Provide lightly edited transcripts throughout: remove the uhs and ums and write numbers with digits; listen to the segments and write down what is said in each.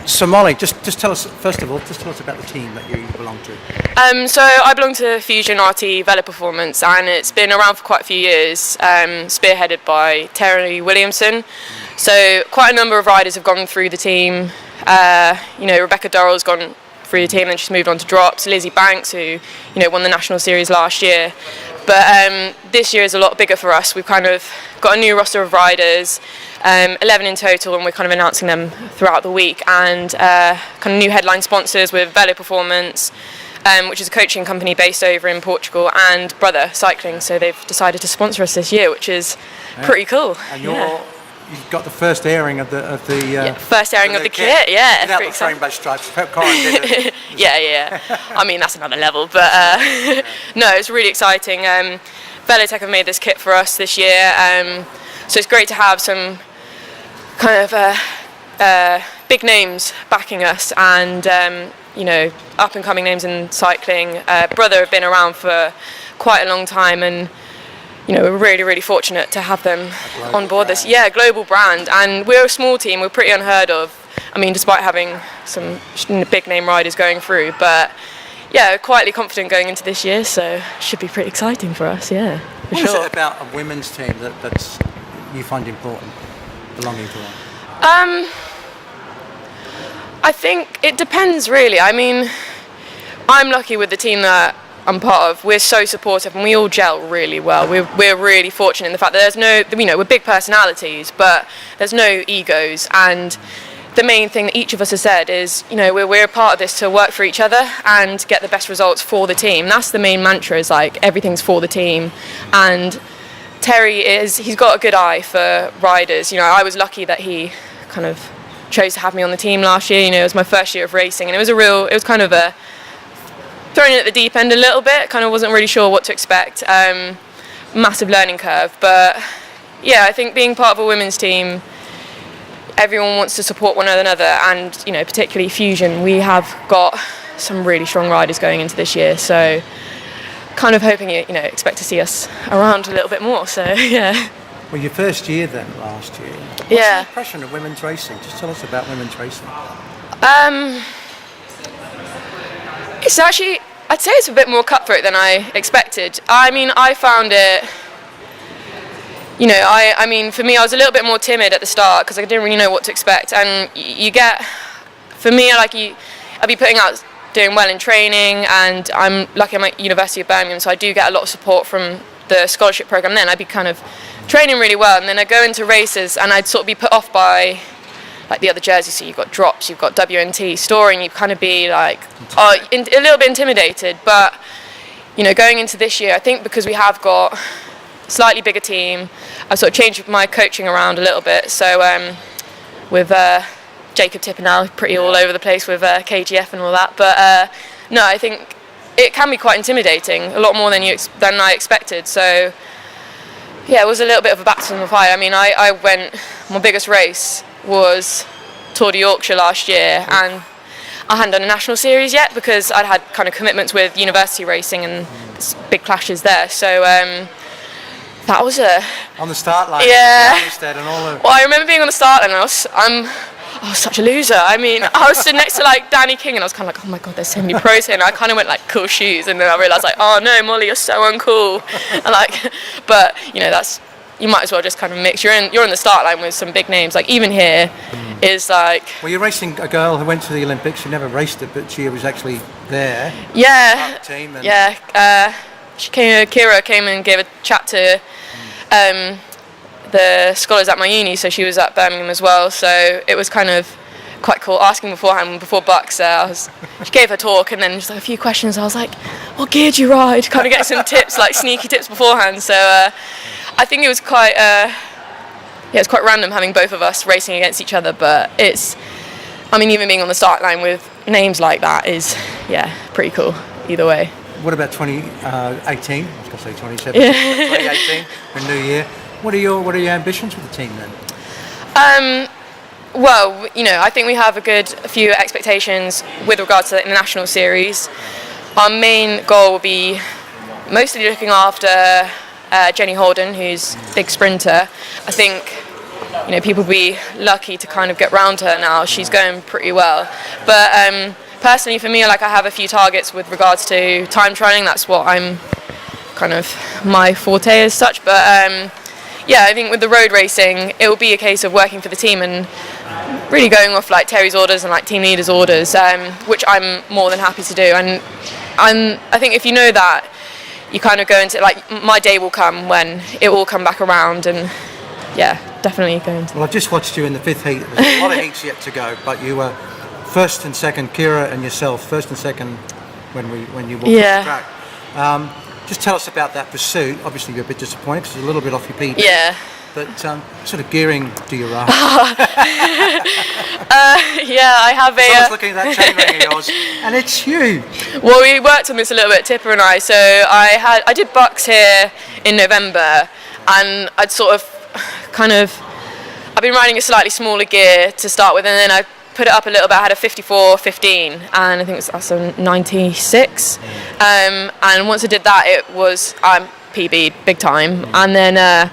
So Molly, just tell us, first of all, just tell us about the team that you belong to. So I belong to Fusion RT Velo Performance, and it's been around for quite a few years, spearheaded by Terry Williamson. So quite a number of riders have gone through the team. Rebecca Durrell's gone through the team, and then she's moved on to drops. Lizzie Banks, who won the national series last year. But this year is a lot bigger for us. We've kind of got a new roster of riders, 11 in total, and we're kind of announcing them throughout the week. And kind of new headline sponsors with Velo Performance, which is a coaching company based over in Portugal, and Brother Cycling. So they've decided to sponsor us this year, which is pretty cool. And you've got the first airing of the first airing of the kit. Yeah, without the rainbow stripes. Corin did it. yeah. I mean, that's another level, but no, it's really exciting. veloTech have made this kit for us this year, so it's great to have some kind of big names backing us, and up and coming names in cycling. Brother have been around for quite a long time, and we're really, really fortunate to have them on board this. Yeah, global brand, and we're a small team. We're pretty unheard of. I mean, despite having some big name riders going through, but yeah, quietly confident going into this year, so should be pretty exciting for us. Yeah, for sure. What is it about a women's team that's you find important, belonging to one? I think it depends, really. I mean, I'm lucky with the team that I'm part of. We're so supportive, and we all gel really well. We're really fortunate in the fact that there's no, we're big personalities, but there's no egos. And the main thing that each of us has said is, we're a part of this to work for each other and get the best results for the team. That's the main mantra, is like everything's for the team. And Terry he's got a good eye for riders. I was lucky that he kind of chose to have me on the team last year. It was my first year of racing, and it was kind of a thrown in at the deep end a little bit, kind of wasn't really sure what to expect. Massive learning curve, but yeah, I think being part of a women's team, everyone wants to support one another, and particularly Fusion, we have got some really strong riders going into this year, so kind of hoping expect to see us around a little bit more. So yeah. Well, your first year then, last year. What's your impression of women's racing? Just tell us about women's racing. It's actually, I'd say it's a bit more cutthroat than I expected. I mean, I found it, I mean, for me, I was a little bit more timid at the start because I didn't really know what to expect. And for me, I'd be putting out, doing well in training, and I'm lucky I'm at University of Birmingham, so I do get a lot of support from the scholarship program then. I'd be kind of training really well, and then I'd go into races, and I'd sort of be put off by like the other jerseys. So you've got drops, you've got WNT, storing, you'd kind of be like a little bit intimidated. But going into this year, I think because we have got a slightly bigger team, I've sort of changed my coaching around a little bit. So with Jacob Tippinell, pretty all over the place with KGF and all that. But no, I think it can be quite intimidating, a lot more than I expected. So yeah, it was a little bit of a baptism of fire. I mean, I went, my biggest race was Tour de Yorkshire last year, and I hadn't done a national series yet because I'd had kind of commitments with university racing and big clashes there. So that was on the start line. Yeah. And all the... Well, I remember being on the start line, and I was such a loser. I mean, I was sitting next to like Danny King, and I was kind of like, oh my god, there's so many pros here. And I kind of went like, cool shoes, and then I realised like, oh no, Molly, you're so uncool. And but you might as well just kind of mix. You're in the start line with some big names. Like even here is like. Well, you're racing a girl who went to the Olympics. She never raced it, but she was actually there. Yeah. The team and yeah. Kira came and gave a chat to the scholars at my uni, so she was at Birmingham as well. So it was kind of quite cool. Asking beforehand, before Bucks, she gave her talk, and then just like a few questions. I was like, "What gear do you ride?" Kind of get some tips, like sneaky tips beforehand. So I think it was quite, it's quite random having both of us racing against each other. But even being on the start line with names like that is, pretty cool. Either way. What about 2018? I was going to say 2017. 2018, a new year. What are your ambitions with the team then? Well, I think we have a few expectations with regards to the national series. Our main goal will be mostly looking after Jenny Holden, who's a big sprinter. I think people be lucky to kind of get round her now. She's going pretty well. But personally, for me, like I have a few targets with regards to time trialing. That's what I'm kind of my forte as such. But yeah, I think with the road racing, it will be a case of working for the team and really going off like Terry's orders and like team leaders' orders, which I'm more than happy to do. And I think if you know that, you kind of go into like my day will come when it will come back around, and yeah, definitely go into. Well, I've just watched you in the 5th heat. There's a lot of heats yet to go, but you were first and second, Kira and yourself, first and second when you walked the track. Just tell us about that pursuit. Obviously, you're a bit disappointed because it's a little bit off your PB. Yeah. But sort of gearing do you ride? Yeah, I have I was looking at that chain ring of yours, and it's huge. Well, we worked on this a little bit, Tipper and I. So I did Bucks here in November, and I'd sort of I've been riding a slightly smaller gear to start with, and then I put it up a little bit. I had a 54-15, and I think that's a 96. And once I did that, I'm PB'd big time, and then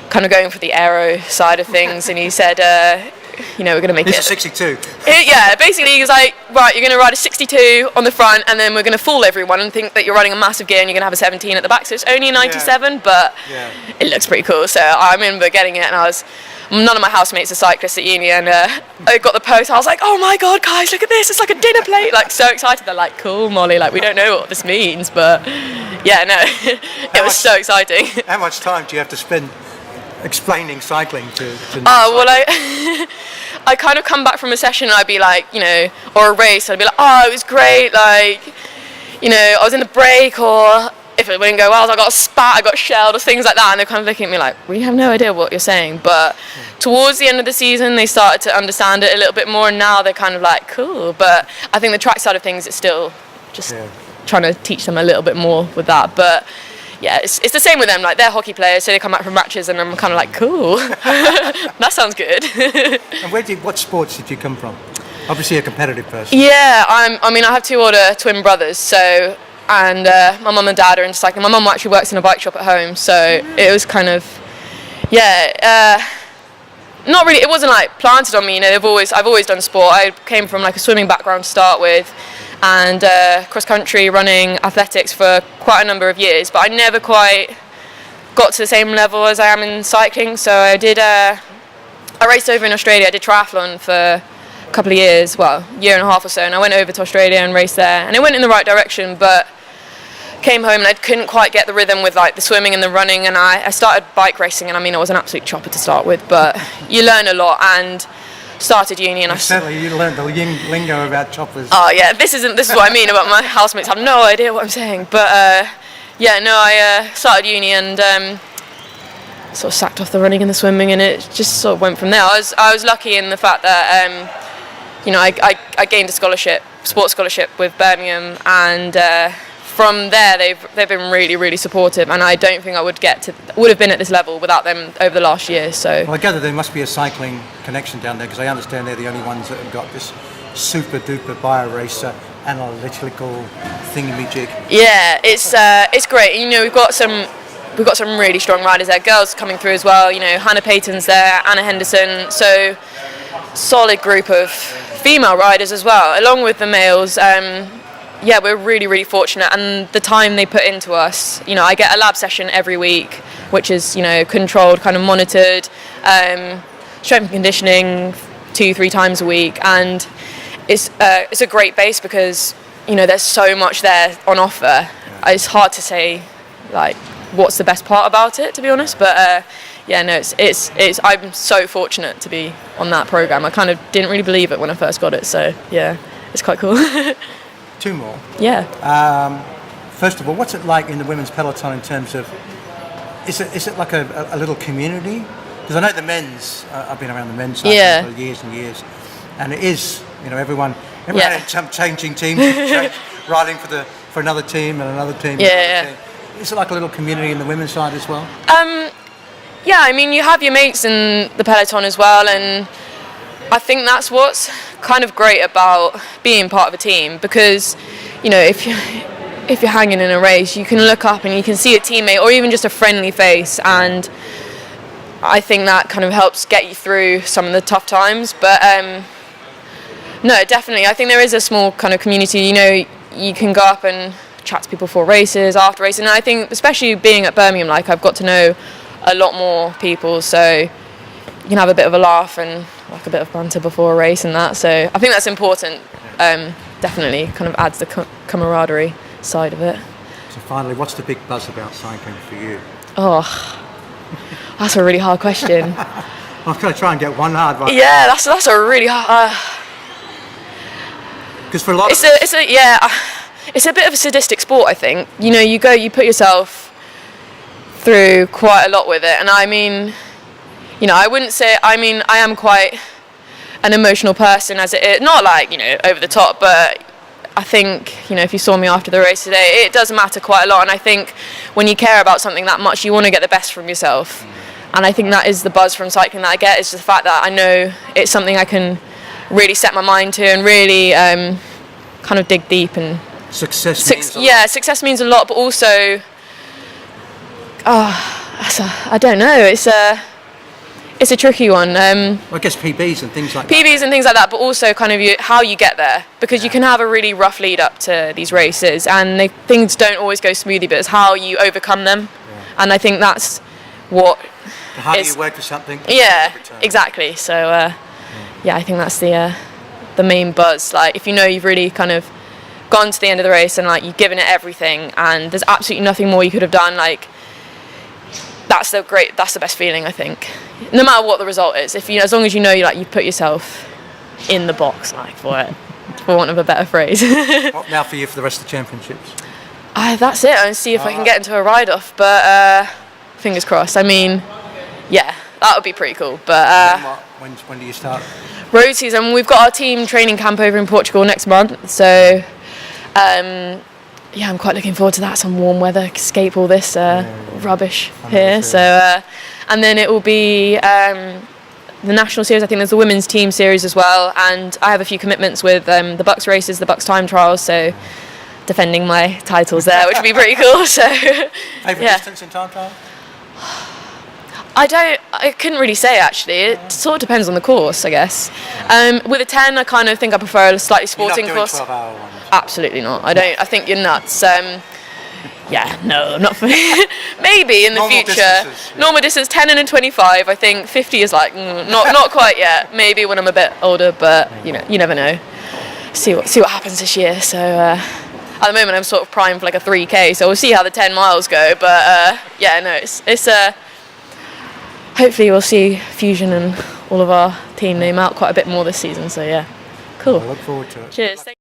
kind of going for the aero side of things. And he said, we're going to make It's a 62. Yeah, basically he was like, right, you're going to ride a 62 on the front, and then we're going to fool everyone and think that you're riding a massive gear and you're going to have a 17 at the back. So it's only a 97, but it looks pretty cool. So I remember getting it, and none of my housemates are cyclists at uni, and I got the post. I was like, oh my god, guys, look at this, it's like a dinner plate. Like, so excited. They're like, cool, Molly, like we don't know what this means, but yeah, no, it was so exciting. How much time do you have to spend explaining cycling to well, I kind of come back from a session and I'd be like, or a race, I'd be like, oh, it was great, like, I was in the break, or if it wouldn't go well, I got spat, I got shelled, or things like that, and they're kind of looking at me like, we have no idea what you're saying. But towards the end of the season, they started to understand it a little bit more, and now they're kind of like, cool. But I think the track side of things is still just trying to teach them a little bit more with that. But yeah, it's the same with them. Like, they're hockey players, so they come back from matches, and I'm kind of like, cool, that sounds good. And what sports did you come from? Obviously a competitive person. Yeah, I have 2 older twin brothers, so, and my mum and dad are into cycling. My mum actually works in a bike shop at home, so it was kind of, not really, it wasn't like planted on me, I've always done sport. I came from like a swimming background to start with, and cross country, running, athletics for quite a number of years, but I never quite got to the same level as I am in cycling. So I raced over in Australia. I did triathlon for a couple of years, year and a half or so, and I went over to Australia and raced there, and it went in the right direction, but came home and I couldn't quite get the rhythm with like the swimming and the running, and I started bike racing, and I was an absolute chopper to start with, but you learn a lot, and started uni, and certainly you learned the lingo about choppers. Oh yeah, this is what I mean about my housemates. I have no idea what I'm saying, but I started uni and sort of sacked off the running and the swimming, and it just sort of went from there. I was lucky in the fact that I gained a sports scholarship with Birmingham, and from there they've been really, really supportive, and I don't think I would have been at this level without them over the last year. So well, I gather there must be a cycling connection down there, because I understand they're the only ones that have got this super duper BioRacer analytical thingamajig. Yeah, it's great. We've got some really strong riders there. Girls coming through as well. Hannah Payton's there, Anna Henderson. So solid group of female riders as well, along with the males. We're really, really fortunate, and the time they put into us. I get a lab session every week, which is controlled, kind of monitored, strength and conditioning 2-3 times a week, and it's a great base because there's so much there on offer. It's hard to say like what's the best part about it, to be honest, but it's I'm so fortunate to be on that program. I kind of didn't really believe it when I first got it, so yeah, it's quite cool. 2 more. Yeah. First of all, what's it like in the women's peloton in terms of, is it like a little community? Because I know the men's, I've been around the men's side for years and years, and it is, everyone changing teams, riding for another team and another team. Team. Is it like a little community in the women's side as well? You have your mates in the peloton as well, and I think that's what's kind of great about being part of a team, because if you're hanging in a race, you can look up and you can see a teammate or even just a friendly face, and I think that kind of helps get you through some of the tough times. But no, definitely, I think there is a small kind of community. You know, you can go up and chat to people before races, after races, and I think especially being at Birmingham, like I've got to know a lot more people, so you can have a bit of a laugh and like a bit of banter before a race and that. So I think that's important. Definitely kind of adds the camaraderie side of it. So finally, what's the big buzz about cycling for you? Oh, that's a really hard question. I'm going to try and get one hard one. Yeah, that's a really hard. Because for a lot of it's a bit of a sadistic sport, I think. You know, you put yourself through quite a lot with it, and I mean, you know, I wouldn't say. I mean, I am quite an emotional person, as it is, not like, you know, over the top, but I think, you know, if you saw me after the race today, it does matter quite a lot. And I think when you care about something that much, you want to get the best from yourself. And I think that is the buzz from cycling that I get, is the fact that I know it's something I can really set my mind to and really kind of dig deep. And success means a lot, but also, I don't know, it's a tricky one. I guess PBs and things like that. But also kind of how you get there, because you can have a really rough lead up to these races, and things don't always go smoothly, but it's how you overcome them. Yeah. And I think that's what. How do you work for something? Yeah, exactly. So I think that's the main buzz. Like, if you know you've really kind of gone to the end of the race and like you've given it everything, and there's absolutely nothing more you could have done, like. That's the best feeling, I think. No matter what the result is, as long as you know you put yourself in the box, like, for want of a better phrase. What now for you for the rest of the championships? That's it. I'll see if I can get into a ride-off, but fingers crossed. I mean, yeah, that would be pretty cool. But when do you start? Road season. We've got our team training camp over in Portugal next month, so. Yeah, I'm quite looking forward to that. Some warm weather, escape all this rubbish here. So, and then it will be the national series. I think there's the women's team series as well, and I have a few commitments with the BUCS races, the BUCS time trials. So, defending my titles there, which would be pretty cool. So, favourite distance in time trial? I couldn't really say, actually. It sort of depends on the course, I guess. With a 10, I kind of think I prefer a slightly sporting course. 12-hour one? Absolutely not. I think you're nuts. Yeah, no, not for me. Maybe in the future. Normal distance, 10 and a 25. I think 50 is like not quite yet. Maybe when I'm a bit older, but you never know. See what happens this year. So at the moment, I'm sort of primed for like a 3K. So we'll see how the 10 miles go. But yeah, no, it's hopefully we'll see Fusion and all of our team name out quite a bit more this season. So yeah, cool. I look forward to it. Cheers.